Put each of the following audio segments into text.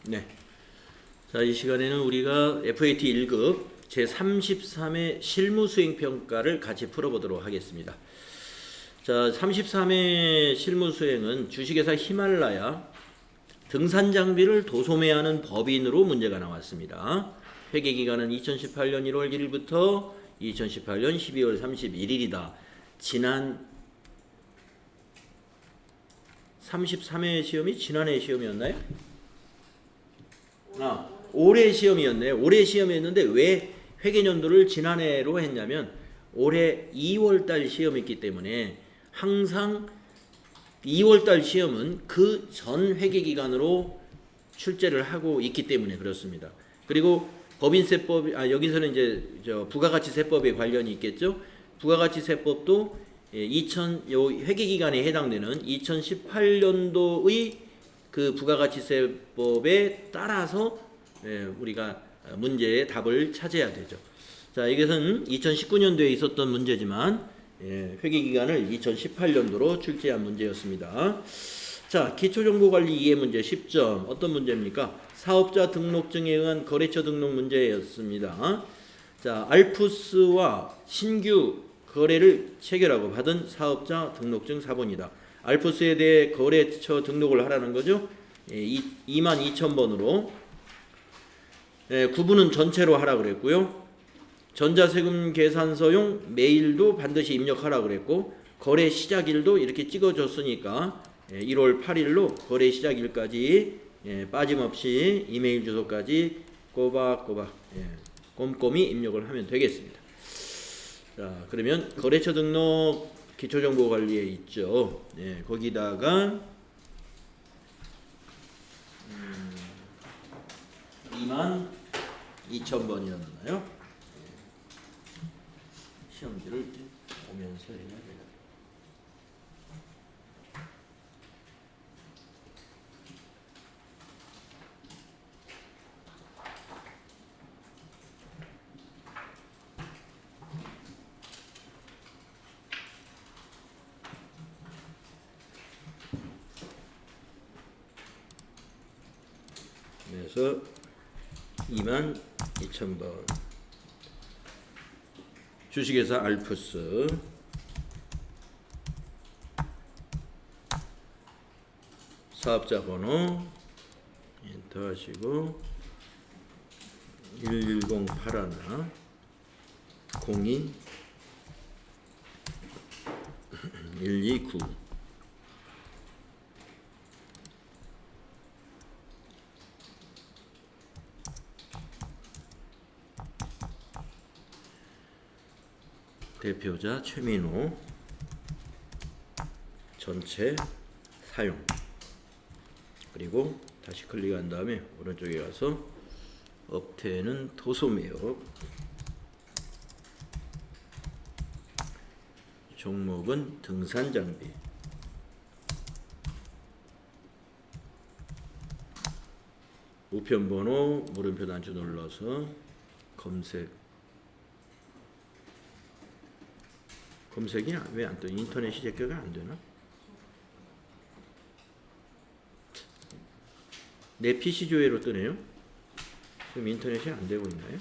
네. 자, 이 시간에는 우리가 FAT 1급 제33회 실무수행평가를 같이 풀어보도록 하겠습니다. 자, 33회 실무수행은 주식회사 히말라야 등산 장비를 도소매하는 법인으로 문제가 나왔습니다. 회계기간은 2018년 1월 1일부터 2018년 12월 31일이다. 지난 33회 시험이 지난해 시험이었나요? 올해 시험이었네요. 올해 시험이었는데 왜 회계연도를 지난해로 했냐면 올해 2월달 시험이었기 때문에 항상 2월달 시험은 그 전 회계기간으로 출제를 하고 있기 때문에 그렇습니다. 그리고 법인세법, 여기서는 이제 부가가치세법에 관련이 있겠죠. 부가가치세법도 회계기간에 해당되는 2018년도의 그 부가가치세법에 따라서 우리가 문제의 답을 찾아야 되죠. 자, 이것은 2019년도에 있었던 문제지만 회계기간을 2018년도로 출제한 문제였습니다. 자, 기초정보관리 이해 문제 10점. 어떤 문제입니까? 사업자 등록증에 의한 거래처 등록 문제였습니다. 자, 알프스와 신규 거래를 체결하고 받은 사업자 등록증 사본이다. 알프스에 대해 거래처 등록을 하라는 거죠. 22,000번으로 구분은 전체로 하라 그랬고요. 전자세금 계산서용 메일도 반드시 입력하라 그랬고 거래 시작일도 이렇게 찍어줬으니까 1월 8일로 거래 시작일까지 빠짐없이 이메일 주소까지 꼬박꼬박 꼼꼼히 입력을 하면 되겠습니다. 자, 그러면 거래처 등록 기초정보관리에 있죠. 거기다가 22,000번이었나요? 시험지를 보면서 해야 돼요. 그래서 22,000번 주식회사 알프스 사업자 번호 엔터 하시고 11081 02 129 대표자 최민호 전체 사용 그리고 다시 클릭한 다음에 오른쪽에 가서 업태는 도소매업 종목은 등산장비 우편번호 물음표 단추 눌러서 검색이 왜 안 떠? 인터넷이 제껴가 안 되나? 내 PC 조회로 뜨네요. 지금 인터넷이 안 되고 있나요?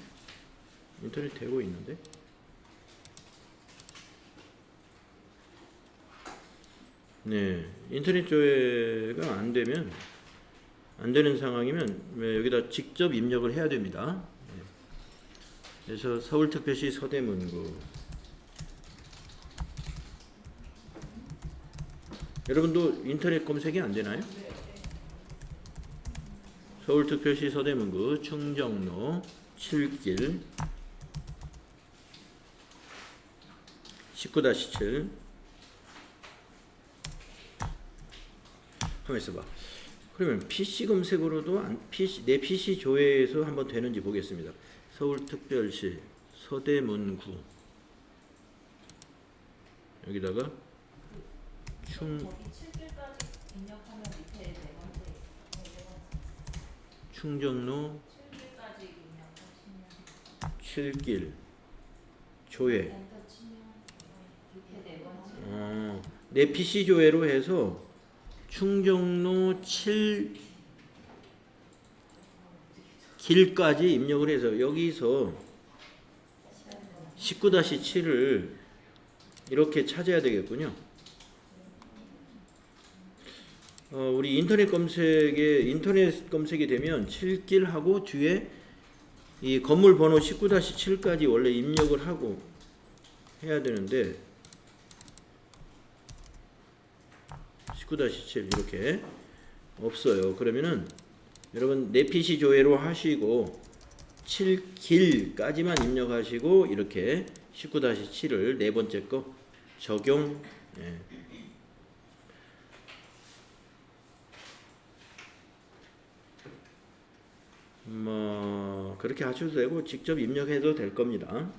인터넷 되고 있는데? 네, 인터넷 조회가 안 되면 안 되는 상황이면 여기다 직접 입력을 해야 됩니다. 그래서 서울특별시 서대문구 여러분도 인터넷 검색이 안 되나요? 서울특별시 서대문구 충정로 7길 19-7 한번 있어봐. 그러면 PC 검색으로도 내 PC 조회에서 한번 되는지 보겠습니다. 서울특별시 서대문구 여기다가 충정로 7길 조회 내 PC 조회로 해서 충정로 길까지 입력을 해서 여기서 19-7을 이렇게 찾아야 되겠군요. 우리 인터넷 검색이 되면 7길하고 뒤에 이 건물 번호 19-7까지 원래 입력을 하고 해야 되는데 19-7 이렇게 없어요. 그러면은 여러분 내 PC 조회로 하시고 7길까지만 입력하시고 이렇게 19-7을 네 번째 거 적용. 뭐 그렇게 하셔도 되고 직접 입력해도 될 겁니다.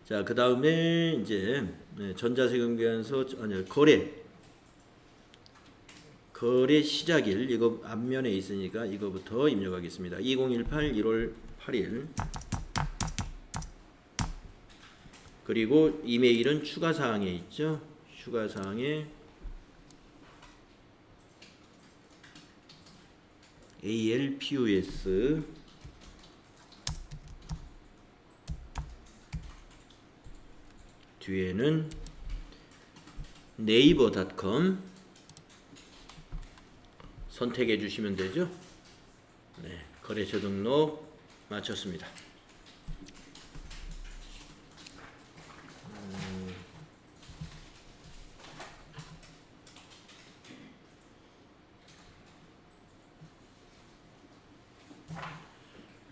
자, 그 다음에 이제 전자세금계산서 거래 시작일 이거 앞면에 있으니까 이거부터 입력하겠습니다. 2018 1월 8일 그리고 이메일은 추가사항에 있죠. 추가사항에 ALPUS 뒤에는 네이버.com 선택해 주시면 되죠. 네, 거래처 등록 마쳤습니다.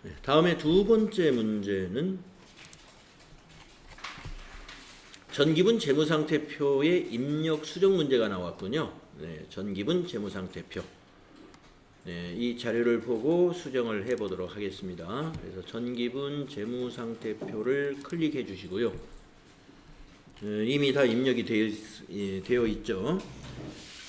네, 다음에 두 번째 문제는 전기분 재무상태표의 입력 수정 문제가 나왔군요. 네, 전기분 재무상태표. 네, 이 자료를 보고 수정을 해보도록 하겠습니다. 그래서 전기분 재무상태표를 클릭해 주시고요. 이미 다 입력이 되어 있죠.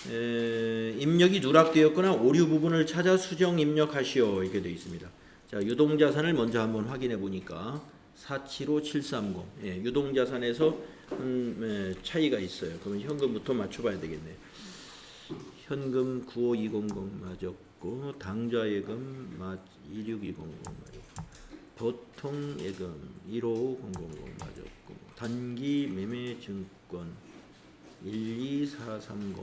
입력이 누락되었거나 오류 부분을 찾아 수정 입력하시오 이렇게 되어 있습니다. 자, 유동자산을 먼저 한번 확인해 보니까 475730 유동자산에서 차이가 있어요. 그러면 현금부터 맞춰봐야 되겠네요. 현금 95200 맞았고 당좌예금 16200 맞았고 보통예금 155000 맞았고 단기 매매증권 12430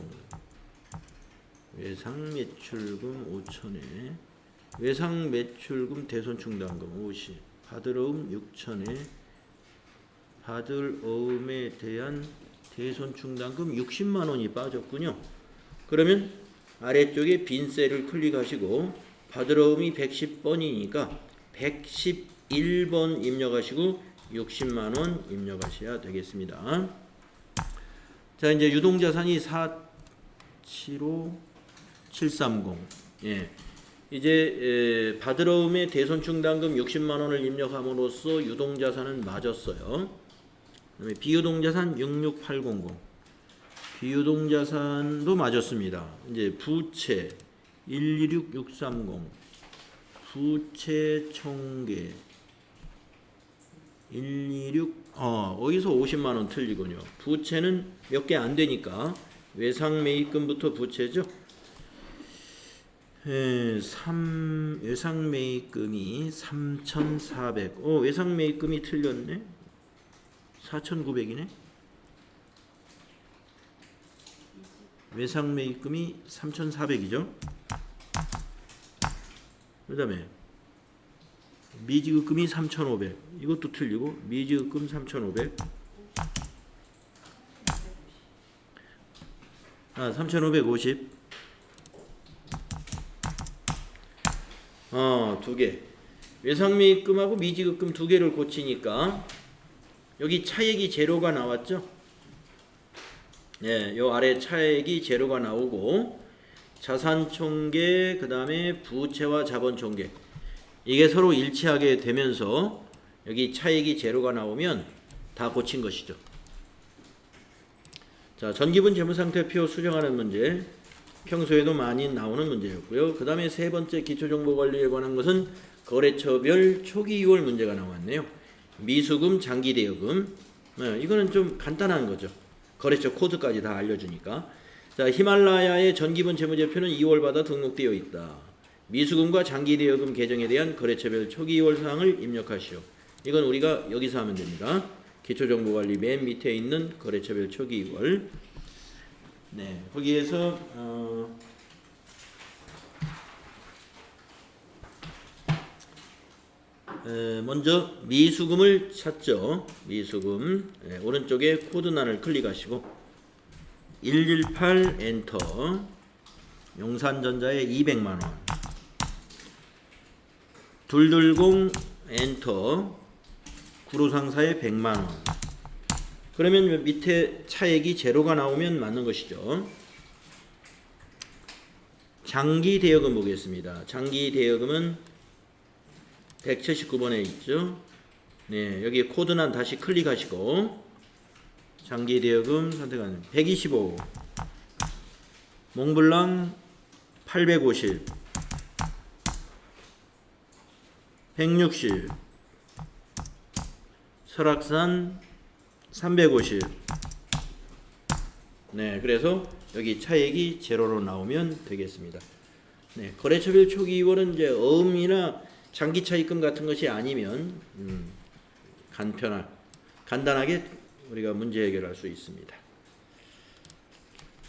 외상매출금 5천에 외상매출금 대손충당금 50 받을어음 6천에 받을어음에 대한 대손충당금 60만원이 빠졌군요. 그러면 아래쪽에 빈 셀을 클릭하시고 받을어음이 110번이니까 111번 입력하시고 60만원 입력하셔야 되겠습니다. 자, 이제 유동자산이 475730 이제 받을어음의 대손충당금 60만원을 입력함으로써 유동자산은 맞았어요. 그다음에 비유동자산 66800 비유동자산도 맞았습니다. 이제 부채 126630 부채 총계 126 어디서 50만원 틀리군요. 부채는 몇 개 안 되니까 외상매입금부터 부채죠. 외상매입금이 3,400 외상매입금이 틀렸네. 4,900이네. 외상매입금이 3,400이죠. 그 다음에 미지급금이 3,500 이것도 틀리고 미지급금 3,500 3,550 두 개 외상매입금하고 미지급금 두 개를 고치니까 여기 차액이 제로가 나왔죠. 네, 요 아래 차액이 제로가 나오고 자산총계 그 다음에 부채와 자본총계 이게 서로 일치하게 되면서 여기 차액이 제로가 나오면 다 고친 것이죠. 자, 전기분 재무상태표 수정하는 문제 평소에도 많이 나오는 문제였고요. 그 다음에 세 번째 기초정보관리에 관한 것은 거래처별 초기 2월 문제가 나왔네요. 미수금, 장기대여금 이거는 좀 간단한 거죠. 거래처 코드까지 다 알려주니까. 자, 히말라야의 전기분 재무제표는 2월마다 등록되어 있다. 미수금과 장기대여금 계정에 대한 거래처별 초기이월 사항을 입력하시오. 이건 우리가 여기서 하면 됩니다. 기초정보관리 맨 밑에 있는 거래처별 초기이월. 네, 거기에서 먼저 미수금을 찾죠. 미수금. 네, 오른쪽에 코드란을 클릭하시고 118 엔터. 용산전자에 200만원. 220 엔터. 구로상사에 100만원. 그러면 밑에 차액이 제로가 나오면 맞는 것이죠. 장기대여금 보겠습니다. 장기대여금은 179번에 있죠. 네, 여기 코드란 다시 클릭하시고 장기대여금 선택하는 125 몽블랑 850 160 설악산 350. 네, 그래서 여기 차액이 제로로 나오면 되겠습니다. 네, 거래처별 초기이월은 이제 어음이나 장기 차입금 같은 것이 아니면 간단하게 우리가 문제 해결할 수 있습니다.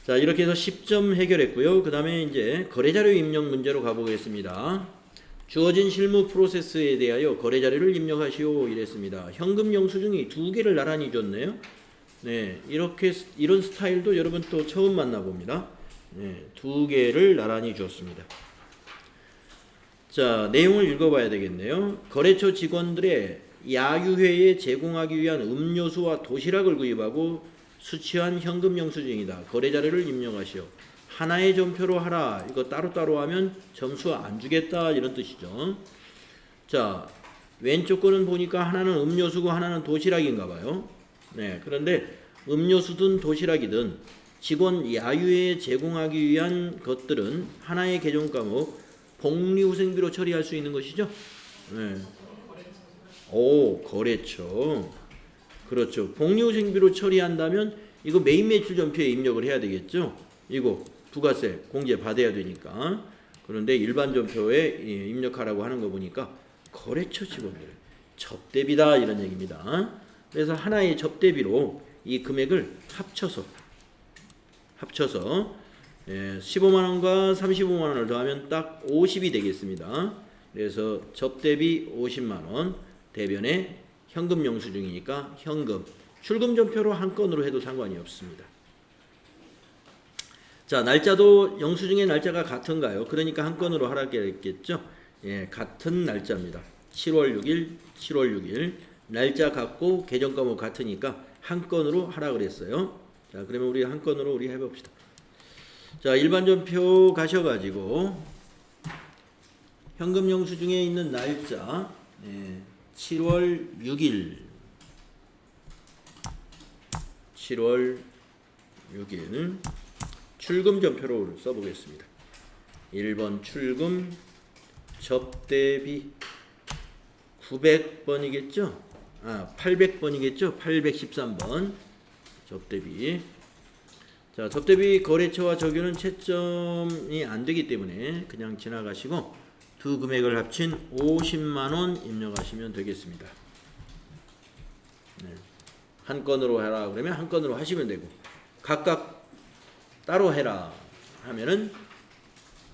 자, 이렇게 해서 10점 해결했고요. 그 다음에 이제 거래자료 입력 문제로 가보겠습니다. 주어진 실무 프로세스에 대하여 거래자료를 입력하시오 이랬습니다. 현금 영수증이 2개를 나란히 줬네요. 네, 이런 스타일도 여러분 또 처음 만나봅니다. 네, 2개를 나란히 줬습니다. 자, 내용을 읽어봐야 되겠네요. 거래처 직원들의 야유회에 제공하기 위한 음료수와 도시락을 구입하고 수취한 현금 영수증이다. 거래자료를 입력하시오. 하나의 점표로 하라. 이거 따로따로 하면 점수 안 주겠다. 이런 뜻이죠. 자, 왼쪽 거는 보니까 하나는 음료수고 하나는 도시락인가 봐요. 네, 그런데 음료수든 도시락이든 직원 야유회에 제공하기 위한 것들은 하나의 계정 과목 복리후생비로 처리할 수 있는 것이죠. 네. 오, 거래처. 그렇죠. 복리후생비로 처리한다면 이거 메인 매출 전표에 입력을 해야 되겠죠. 이거 부가세 공제 받아야 되니까. 그런데 일반 전표에 입력하라고 하는 거 보니까 거래처 직원들 접대비다 이런 얘기입니다. 그래서 하나의 접대비로 이 금액을 합쳐서 15만원과 35만원을 더하면 딱 50이 되겠습니다. 그래서 접대비 50만원 대변에 현금 영수증이니까 현금 출금 전표로 한 건으로 해도 상관이 없습니다. 자, 날짜도 영수증의 날짜가 같은가요? 그러니까 한 건으로 하라겠죠. 예, 같은 날짜입니다. 7월 6일, 7월 6일 날짜 같고 계정 과목 같으니까 한 건으로 하라 그랬어요. 자, 그러면 우리 한 건으로 우리 해봅시다. 자, 일반 전표 가셔가지고 현금 영수증에 있는 날짜 7월 6일 7월 6일 출금 전표로 써보겠습니다. 1번 출금 접대비 900번이겠죠? 800번이겠죠? 813번 접대비. 자, 접대비 거래처와 적용은 채점이 안 되기 때문에 그냥 지나가시고 두 금액을 합친 50만원 입력하시면 되겠습니다. 네. 한 건으로 해라 그러면 한 건으로 하시면 되고 각각 따로 해라 하면은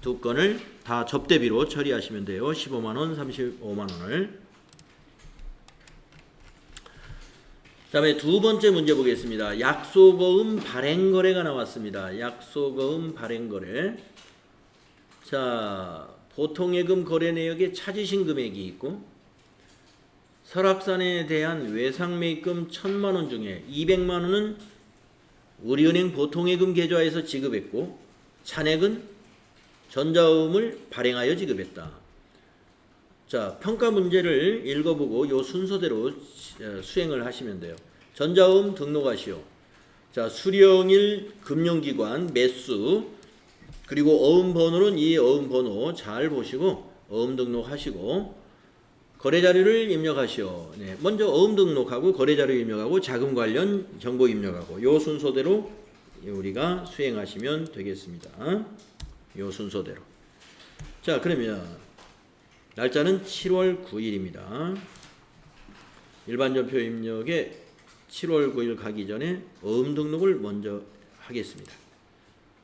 두 건을 다 접대비로 처리하시면 돼요. 15만원, 35만원을. 다음에 두 번째 문제 보겠습니다. 약속어음 발행거래가 나왔습니다. 약속어음 발행거래. 자, 보통예금 거래 내역에 찾으신 금액이 있고 설악산에 대한 외상매입금 1000만원 중에 200만원은 우리은행 보통예금 계좌에서 지급했고 잔액은 전자음을 발행하여 지급했다. 자, 평가 문제를 읽어보고 요 순서대로 수행을 하시면 돼요. 전자음 등록하시오. 자, 수령일 금융기관 매수 그리고 어음 번호는 이 어음 번호 잘 보시고 어음 등록하시고 거래자료를 입력하시오. 네, 먼저 어음 등록하고 거래자료 입력하고 자금 관련 정보 입력하고 요 순서대로 우리가 수행하시면 되겠습니다. 요 순서대로. 자, 그러면 날짜는 7월 9일입니다. 일반 전표 입력에 7월 9일 가기 전에 어음 등록을 먼저 하겠습니다.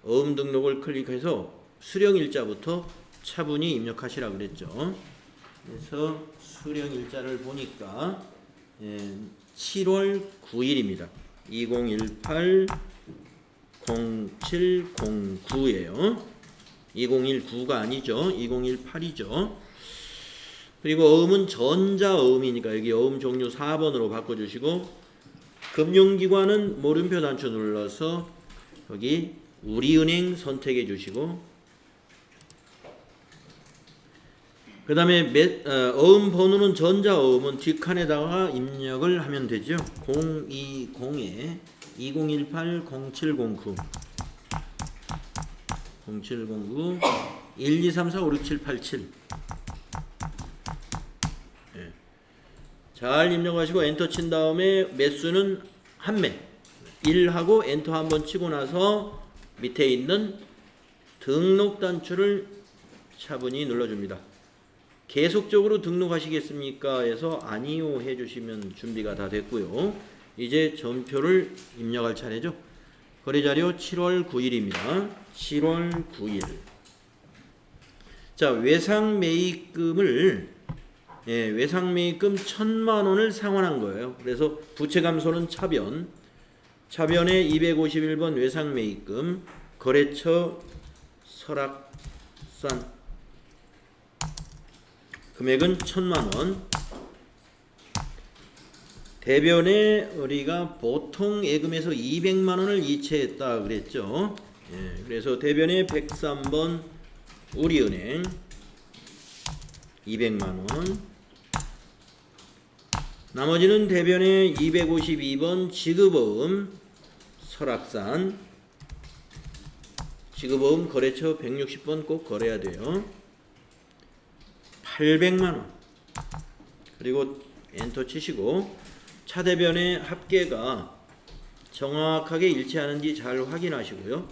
어음 등록을 클릭해서 수령일자부터 차분히 입력하시라 그랬죠. 그래서 수령일자를 보니까 7월 9일입니다. 2018 0709예요. 2019가 아니죠. 2018이죠. 그리고 어음은 전자어음이니까 여기 어음 종류 4번으로 바꿔주시고, 금융기관은 모름표 단추 눌러서 여기 우리은행 선택해 주시고, 그 다음에 어음 번호는 전자어음은 뒷칸에다가 입력을 하면 되죠. 020에 2018 0709 0709 1234 5677 잘 입력하시고 엔터 친 다음에 매수는 한 매 1하고 엔터 한번 치고 나서 밑에 있는 등록 단추를 차분히 눌러줍니다. 계속적으로 등록하시겠습니까? 해서 아니요 해주시면 준비가 다 됐고요. 이제 전표를 입력할 차례죠. 거래자료 7월 9일입니다. 7월 9일. 자, 외상매입금을 외상매입금 1,000만 원을 상환한 거예요. 그래서 부채감소는 차변, 차변에 251번 외상매입금, 거래처 설악산, 금액은 1,000만 원. 대변에 우리가 보통 예금에서 200만 원을 이체했다 그랬죠. 그래서 대변에 103번 우리은행 200만 원. 나머지는 대변에 252번 지급어음 설악산, 지급어음 거래처 160번 꼭 걸어야 돼요. 800만 원. 그리고 엔터 치시고 차대변의 합계가 정확하게 일치하는지 잘 확인하시고요.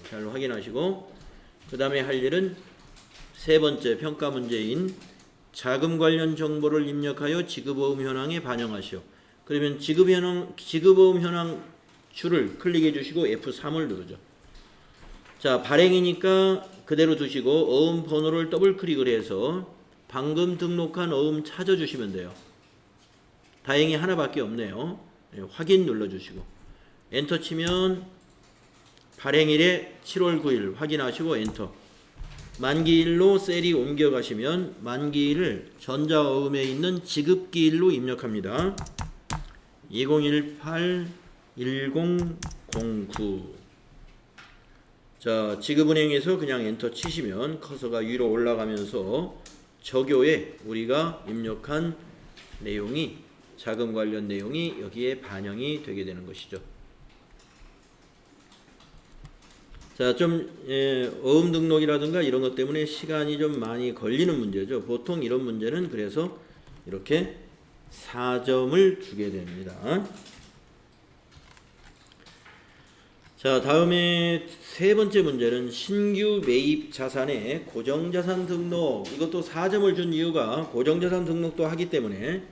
잘 확인하시고, 그 다음에 할 일은 세 번째 평가 문제인 자금 관련 정보를 입력하여 지급어음 현황에 반영하시오. 그러면 지급어음 현황 줄을 클릭해 주시고 F3을 누르죠. 자, 발행이니까 그대로 두시고 어음 번호를 더블 클릭을 해서 방금 등록한 어음 찾아주시면 돼요. 다행히 하나밖에 없네요. 확인 눌러주시고 엔터 치면 발행일에 7월 9일 확인하시고 엔터. 만기일로 셀이 옮겨가시면 만기일을 전자어음에 있는 지급기일로 입력합니다. 2018 1009. 자, 지급은행에서 그냥 엔터 치시면 커서가 위로 올라가면서 저교에 우리가 입력한 내용이, 자금 관련 내용이 여기에 반영이 되게 되는 것이죠. 자, 좀 어음 등록이라든가 이런 것 때문에 시간이 좀 많이 걸리는 문제죠. 보통 이런 문제는 그래서 이렇게 4점을 주게 됩니다. 자, 다음에 세 번째 문제는 신규 매입 자산의 고정자산 등록. 이것도 4점을 준 이유가 고정자산 등록도 하기 때문에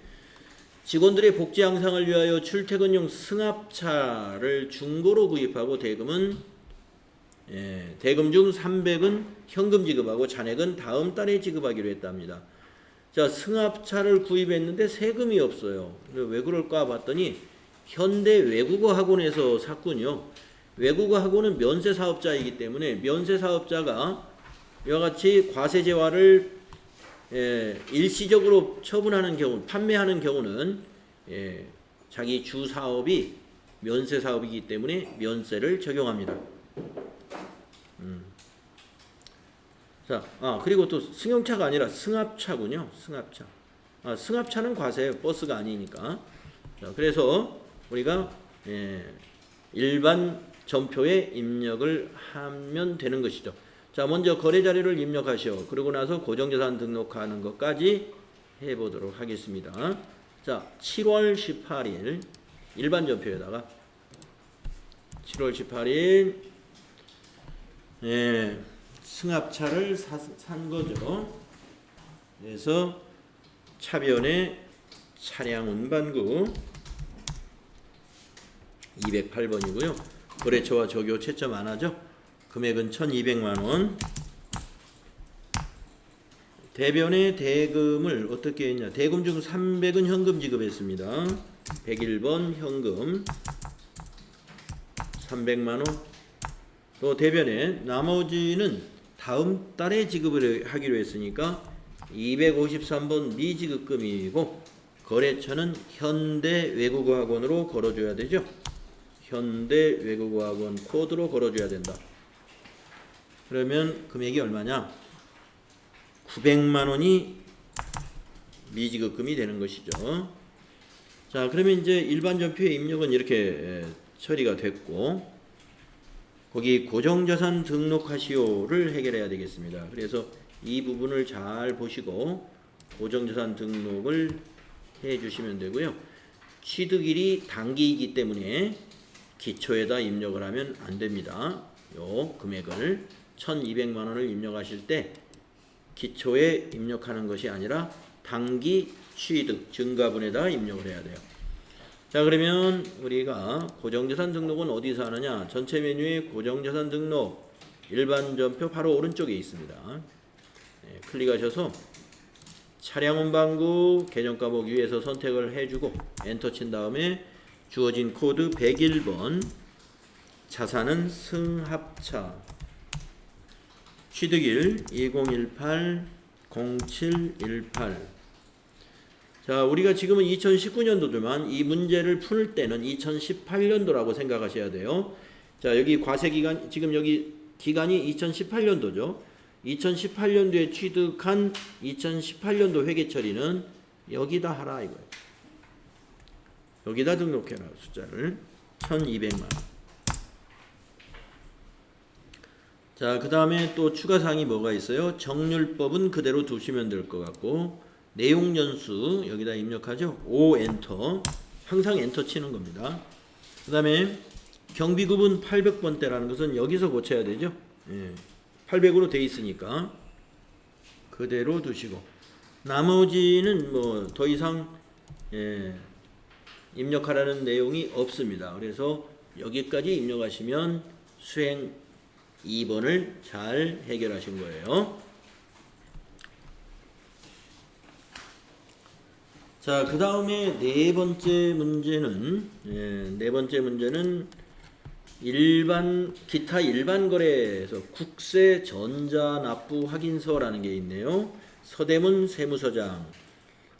직원들의 복지 향상을 위하여 출퇴근용 승합차를 중고로 구입하고 대금은 대금 중 300은 현금 지급하고 잔액은 다음 달에 지급하기로 했답니다. 자, 승합차를 구입했는데 세금이 없어요. 왜 그럴까 봤더니 현대 외국어 학원에서 샀군요. 외국어 학원은 면세 사업자이기 때문에 면세 사업자가 이와 같이 과세제화를 일시적으로 처분하는 경우, 판매하는 경우는 자기 주 사업이 면세 사업이기 때문에 면세를 적용합니다. 자, 그리고 또 승용차가 아니라 승합차군요. 승합차. 승합차는 과세예요. 버스가 아니니까. 자, 그래서 우리가 일반 전표에 입력을 하면 되는 것이죠. 자, 먼저 거래 자료를 입력하시오. 그러고 나서 고정자산 등록하는 것까지 해보도록 하겠습니다. 자, 7월 18일 일반 전표에다가 7월 18일 승합차를 산 거죠. 그래서 차변에 차량 운반구 208번이고요. 거래처와 조교 채점 안 하죠. 금액은 1200만 원. 대변의 대금을 어떻게 했냐. 대금 중 300은 현금 지급했습니다. 101번 현금 300만 원. 또 대변에 나머지는 다음 달에 지급을 하기로 했으니까 253번 미지급금이고 거래처는 현대외국어학원으로 걸어줘야 되죠. 현대외국어학원 코드로 걸어줘야 된다. 그러면 금액이 얼마냐? 900만 원이 미지급금이 되는 것이죠. 자, 그러면 이제 일반 전표의 입력은 이렇게 처리가 됐고 거기 고정자산 등록하시오를 해결해야 되겠습니다. 그래서 이 부분을 잘 보시고 고정자산 등록을 해 주시면 되고요. 취득일이 단기이기 때문에 기초에다 입력을 하면 안 됩니다. 요 금액을 1200만 원을 입력하실 때 기초에 입력하는 것이 아니라 단기 취득 증가분에다 입력을 해야 돼요. 자, 그러면 우리가 고정자산 등록은 어디서 하느냐? 전체 메뉴에 고정자산 등록 일반 전표 바로 오른쪽에 있습니다. 네, 클릭하셔서 차량 운반구 계정 과목 위에서 선택을 해주고 엔터 친 다음에 주어진 코드 101번 자산은 승합차 취득일 2018-0718. 자, 우리가 지금은 2019년도지만 이 문제를 풀 때는 2018년도라고 생각하셔야 돼요. 자, 여기 과세기간, 지금 여기 기간이 2018년도죠. 2018년도에 취득한 2018년도 회계처리는 여기다 하라 이거예요. 여기다 등록해라. 숫자를 1200만 원. 자, 그 다음에 또 추가사항이 뭐가 있어요? 정률법은 그대로 두시면 될 것 같고 내용연수 여기다 입력하죠. O 엔터. 항상 엔터 치는 겁니다. 그 다음에 경비구분 800번대라는 것은 여기서 고쳐야 되죠. 예, 800으로 돼 있으니까 그대로 두시고 나머지는 뭐 더 이상 입력하라는 내용이 없습니다. 그래서 여기까지 입력하시면 수행 2번을 잘 해결하신 거예요. 자, 그 다음에 네 번째 문제는 기타 일반 거래에서 국세 전자 납부 확인서라는 게 있네요. 서대문 세무서장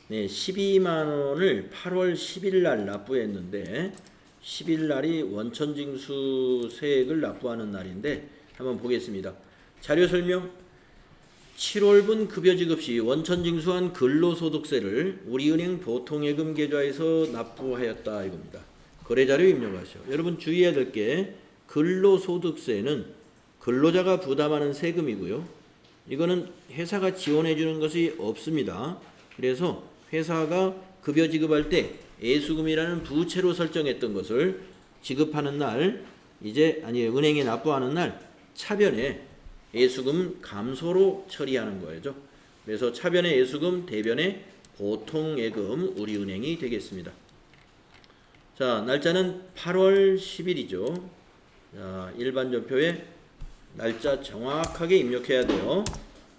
12만 원을 8월 10일 날 납부했는데 10일 날이 원천징수 세액을 납부하는 날인데 한번 보겠습니다. 자료 설명. 7월분 급여 지급 시 원천징수한 근로소득세를 우리은행 보통예금 계좌에서 납부하였다 이겁니다. 거래자료 입력하시오. 여러분 주의해야 될 게 근로소득세는 근로자가 부담하는 세금이고요. 이거는 회사가 지원해 주는 것이 없습니다. 그래서 회사가 급여 지급할 때 예수금이라는 부채로 설정했던 것을 지급하는 날 은행에 납부하는 날 차변에 예수금 감소로 처리하는 거죠. 그래서 차변의 예수금, 대변의 보통예금 우리은행이 되겠습니다. 자, 날짜는 8월 10일이죠. 자, 일반 전표에 날짜 정확하게 입력해야 돼요.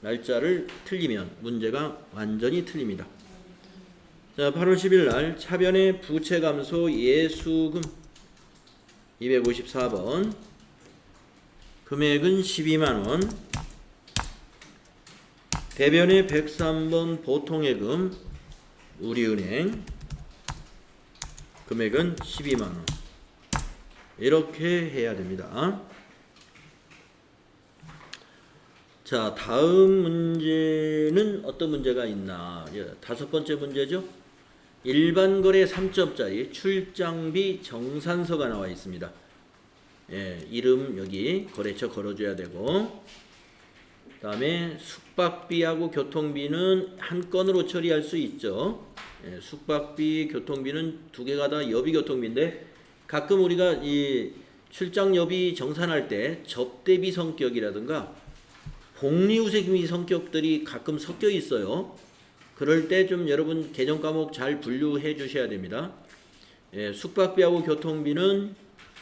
날짜를 틀리면 문제가 완전히 틀립니다. 자, 8월 10일 날 차변의 부채 감소 예수금 254번 금액은 12만 원. 대변의 103번 보통예금 우리은행 금액은 12만 원. 이렇게 해야 됩니다. 자, 다음 문제는 어떤 문제가 있나? 다섯 번째 문제죠. 일반 거래 3점짜리 출장비 정산서가 나와 있습니다. 예, 이름 여기 거래처 걸어줘야 되고, 그 다음에 숙박비하고 교통비는 한 건으로 처리할 수 있죠. 예, 숙박비, 교통비는 두 개가 다 여비 교통비인데 가끔 우리가 이 출장 여비 정산할 때 접대비 성격이라든가 복리후생미 성격들이 가끔 섞여 있어요. 그럴 때 좀 여러분 개정 과목 잘 분류해 주셔야 됩니다. 예, 숙박비하고 교통비는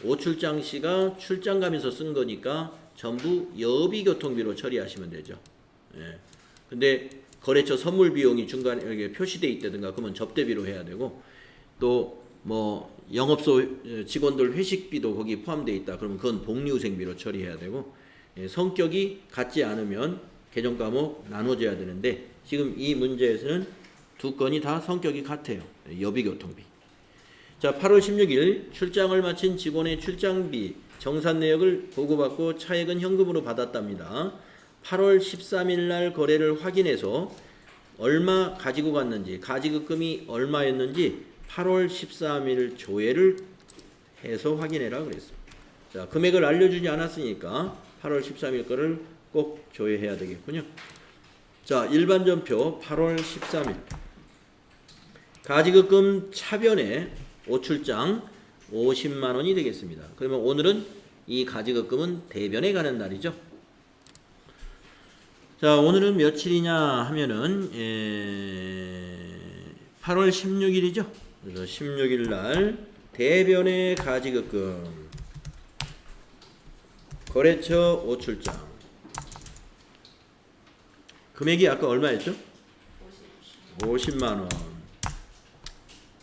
오출장 씨가 출장 가면서 쓴 거니까 전부 여비 교통비로 처리하시면 되죠. 예. 근데 거래처 선물 비용이 중간에 여기 표시돼 있다든가 그러면 접대비로 해야 되고, 또 뭐 영업소 직원들 회식비도 거기 포함되어 있다 그러면 그건 복리후생비로 처리해야 되고, 예, 성격이 같지 않으면 개정 과목 나눠져야 되는데 지금 이 문제에서는 두 건이 다 성격이 같아요. 여비 교통비. 자, 8월 16일 출장을 마친 직원의 출장비 정산 내역을 보고받고 차액은 현금으로 받았답니다. 8월 13일 날 거래를 확인해서 얼마 가지고 갔는지, 가지급금이 얼마였는지 8월 13일 조회를 해서 확인해라 그랬습니다. 자, 금액을 알려주지 않았으니까 8월 13일 거를 꼭 조회해야 되겠군요. 자, 일반 전표 8월 13일 가지급금 차변에 오출장 50만 원이 되겠습니다. 그러면 오늘은 이 가지급금은 대변에 가는 날이죠. 자, 오늘은 며칠이냐 하면은 8월 16일이죠. 그래서 16일 날 대변에 가지급금 거래처 오출장 금액이 아까 얼마였죠? 50만 원.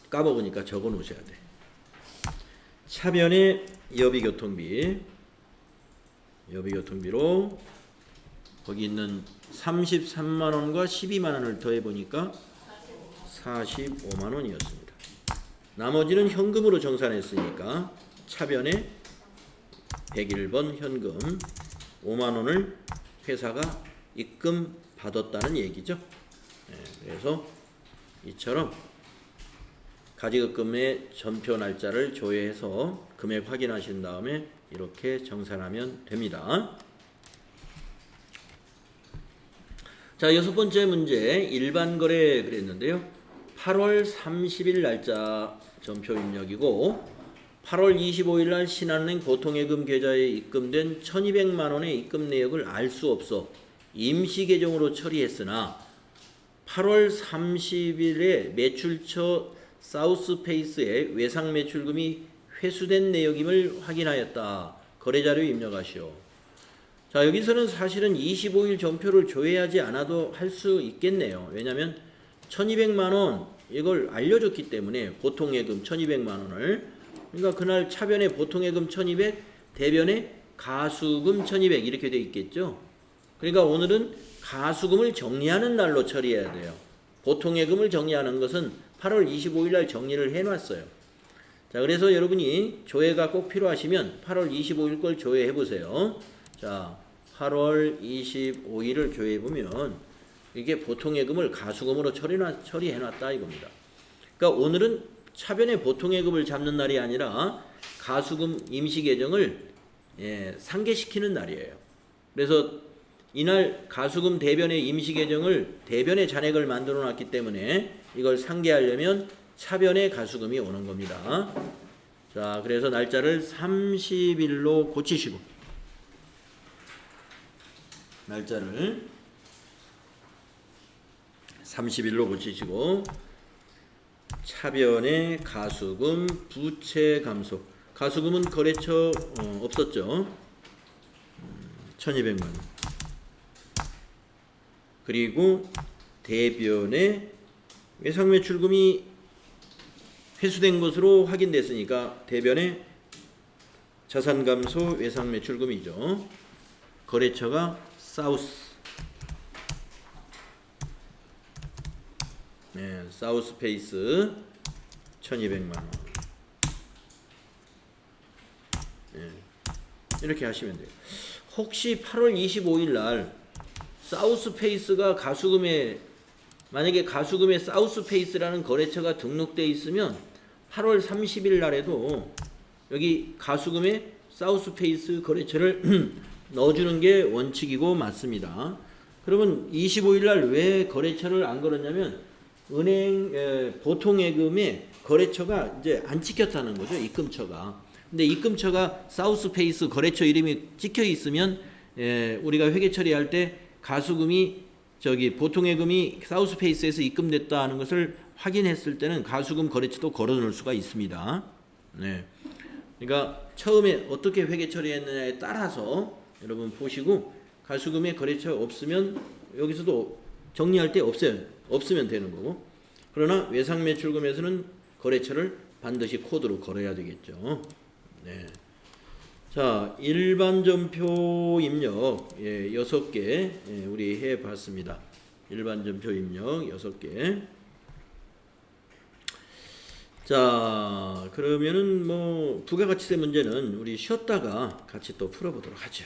까먹으니까 적어 놓으셔야 돼. 차변의 여비교통비로 거기 있는 33만 원과 12만 원을 더해 보니까 45만 원이었습니다. 나머지는 현금으로 정산했으니까 차변에 101번 현금 5만 원을 회사가 입금 받았다는 얘기죠. 네, 그래서 이처럼 가지급금의 전표 날짜를 조회해서 금액 확인하신 다음에 이렇게 정산하면 됩니다. 자, 여섯 번째 문제 일반 거래 그랬는데요. 8월 30일 날짜 전표 입력이고 8월 25일 날 신한은행 보통예금 계좌에 입금된 1200만 원의 입금 내역을 알 수 없어 임시 계정으로 처리했으나 8월 30일에 매출처 사우스페이스의 외상 매출금이 회수된 내역임을 확인하였다. 거래자료 입력하시오. 자, 여기서는 사실은 25일 전표를 조회하지 않아도 할 수 있겠네요. 왜냐하면 1200만 원 이걸 알려줬기 때문에 보통예금 1200만 원을, 그러니까 그날 차변에 보통예금 1200, 대변에 가수금 1200 이렇게 돼 있겠죠. 그러니까 오늘은 가수금을 정리하는 날로 처리해야 돼요. 보통예금을 정리하는 것은 8월 25일 날 정리를 해놨어요. 자, 그래서 여러분이 조회가 꼭 필요하시면 8월 25일 걸 조회해 보세요. 자, 8월 25일을 조회해 보면 이게 보통예금을 가수금으로 처리해놨다 이겁니다. 그러니까 오늘은 차변에 보통예금을 잡는 날이 아니라 가수금 임시계정을 상계시키는 날이에요. 그래서 이날 가수금 대변의 임시계정을 대변의 잔액을 만들어 놨기 때문에 이걸 상계하려면 차변의 가수금이 오는 겁니다. 자, 그래서 날짜를 30일로 고치시고 날짜를 30일로 고치시고 차변의 가수금 부채 감소. 가수금은 거래처 없었죠. 1200만 원. 그리고 대변의 외상매출금이 회수된 것으로 확인됐으니까 대변의 자산감소 외상매출금이죠. 거래처가 사우스페이스 1200만 원. 이렇게 하시면 돼요. 혹시 8월 25일 날 사우스페이스가 가수금에, 만약에 가수금에 사우스페이스라는 거래처가 등록되어 있으면 8월 30일 날에도 여기 가수금에 사우스페이스 거래처를 넣어주는 게 원칙이고 맞습니다. 그러면 25일 날 왜 거래처를 안 걸었냐면 은행 보통예금에 거래처가 이제 안 찍혔다는 거죠. 입금처가. 근데 입금처가 사우스페이스 거래처 이름이 찍혀 있으면 우리가 회계 처리할 때 가수금이 저기 보통예금이 사우스페이스에서 입금됐다 하는 것을 확인했을 때는 가수금 거래처도 걸어놓을 수가 있습니다. 네. 그러니까 처음에 어떻게 회계 처리했느냐에 따라서 여러분 보시고 가수금의 거래처 없으면 여기서도 정리할 때 없으면 되는 거고, 그러나 외상매출금에서는 거래처를 반드시 코드로 걸어야 되겠죠. 네. 자, 일반전표 입력 6개 우리 해봤습니다. 일반전표 입력 6개. 자, 그러면은 뭐 부가가치세 문제는 우리 쉬었다가 같이 또 풀어보도록 하죠.